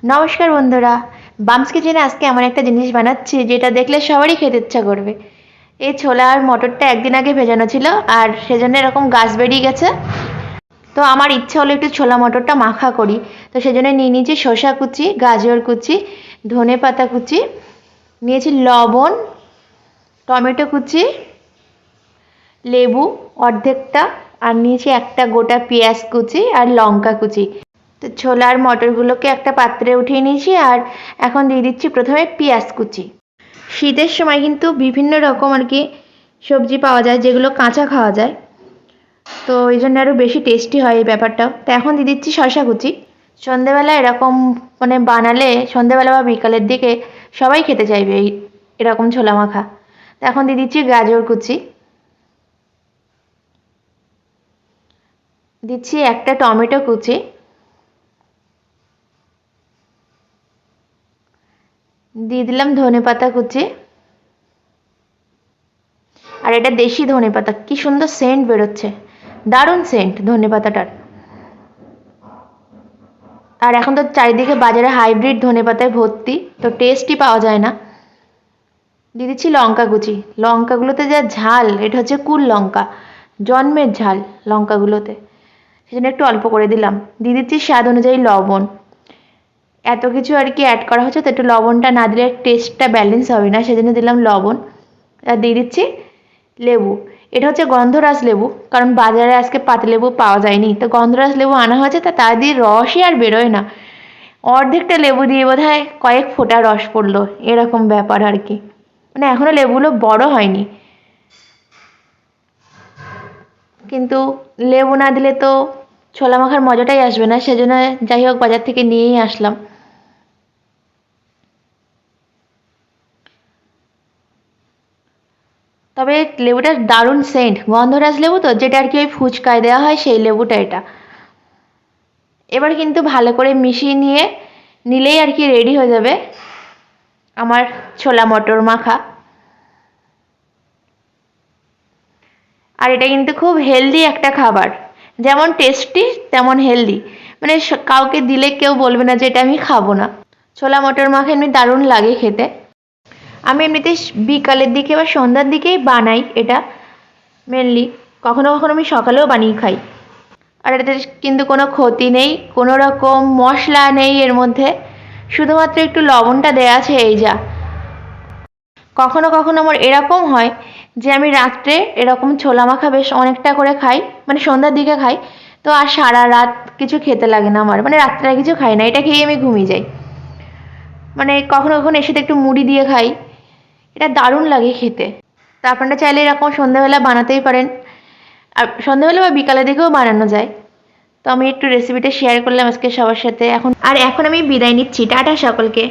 নমস্কার বন্ধুরা, বামস কিচেনে আজকে এমন একটা জিনিস বানাচ্ছি যেটা দেখলে সবারই খেতে ইচ্ছা করবে। এই ছোলা আর মটরটা একদিন আগে ভেজানো ছিল আর সেজন্য এরকম গাছ বেরিয়ে গেছে। তো আমার ইচ্ছা হলো একটু ছোলা মটরটা মাখা করি। তো সেজন্য নিয়ে নিয়েছি শসা কুচি, গাজর কুচি, ধনে পাতা কুচি, নিয়েছি লবণ, টমেটো কুচি, লেবু অর্ধেকটা, আর নিয়েছি একটা গোটা পেঁয়াজ কুচি আর লঙ্কা কুচি। তো ছোলা আর মটরগুলোকে একটা পাত্রে উঠিয়ে নিয়েছি আর এখন দিয়ে দিচ্ছি প্রথমে পেঁয়াজ কুচি। শীতের সময় কিন্তু বিভিন্ন রকম আর কি সবজি পাওয়া যায় যেগুলো কাঁচা খাওয়া যায়, তো এই জন্য আরও বেশি টেস্টি হয় এই ব্যাপারটা। তো এখন দিয়ে দিচ্ছি শসা কুচি। সন্ধেবেলা এরকম মানে বানালে সন্ধেবেলা বা বিকালের দিকে সবাই খেতে চাইবে এরকম ছোলা মাখা। তো এখন দিয়ে দিচ্ছি গাজর কুচি, দিচ্ছি একটা টমেটো কুচি, দিয়ে দিলাম ধনে পাতা কুচি। আর এটা দেশি ধনে পাতা, কি সুন্দর সেন্ট বেরোচ্ছে, দারুণ সেন্ট ধনে পাতাটার। আর এখন তো চারিদিকে বাজারে হাইব্রিড ধনে পাতায় ভর্তি, তো টেস্টই পাওয়া যায় না। দিয়ে দিচ্ছি লঙ্কা কুচি। লঙ্কাগুলোতে যা ঝাল, এটা হচ্ছে কুল লঙ্কা, জন্মের ঝাল লঙ্কাগুলোতে, সেজন্য একটু অল্প করে দিলাম। দিয়ে দিচ্ছি স্বাদ অনুযায়ী লবণ। এত কিছু আর কি অ্যাড করা হচ্ছে, তো একটু লবণটা না দিলে টেস্টটা ব্যালেন্স হবে না, সেজন্য দিলাম লবণ। আর দিয়ে দিচ্ছি লেবু। এটা হচ্ছে গন্ধরাজ লেবু, কারণ বাজারে আজকে পাতিলেবু পাওয়া যায়নি, তো গন্ধরাজ লেবু আনা হয়েছে, তা তার দিয়ে রসই আর বেরোয় না। অর্ধেকটা লেবু দিয়ে বোধহয় কয়েক ফোঁটা রস পড়লো, এরকম ব্যাপার আর কি। মানে এখনো লেবুগুলো বড় হয়নি, কিন্তু লেবু না দিলে তো ছোলা মাখার মজাটাই আসবে না, সেজন্য যাই হোক বাজার থেকে নিয়েই আসলাম। তবে লেবুটার দারুণ সেন্ট, গন্ধরাজ লেবু তো, যেটা আর কি ওই ফুচকায় দেওয়া হয় সেই লেবুটা এটা। এবার কিন্তু ভালো করে মিশিয়ে নিলেই আর কি রেডি হয়ে যাবে আমার ছোলা মটর মাখা। আর এটা কিন্তু খুব হেলদি একটা খাবার, যেমন টেস্টি তেমন হেলদি। মানে কাউকে দিলে কেউ বলবে না যে এটা আমি খাবো না। ছোলা মটর মাখা এমনি দারুণ লাগে খেতে। আমি এমনিতে বিকালের দিকে বা সন্ধ্যার দিকেই বানাই এটা মেনলি, কখনো কখনো আমি সকালেও বানিয়ে খাই। আর এটাতে কিন্তু কোনো ক্ষতি নেই, কোনো রকম মশলা নেই এর মধ্যে, শুধুমাত্র একটু লবণটা দেওয়া আছে, এই যা। কখনো কখনো আমার এরকম হয় যে আমি রাত্রে এরকম ছোলা মাখা বেশ অনেকটা করে খাই, মানে সন্ধ্যার দিকে খাই, তো আর সারা রাত কিছু খেতে লাগে না আমার, মানে রাত্রে আর কিছু খাই না, এটা খেয়ে আমি ঘুমিয়ে যাই। মানে কখনো কখনো এর সাথে একটু মুড়ি দিয়ে খাই, এটা দারুণ লাগে খেতে। তা আপনারা চাইলে এরকম সন্ধ্যাবেলা বানাতেই পারেন, আর সন্ধ্যাবেলা বা বিকালের দিকেও বানানো যায়। তো আমি একটু রেসিপিটা শেয়ার করলাম আজকে সবার সাথে। এখন আমি বিদায় নিচ্ছি, টাটা সকলকে।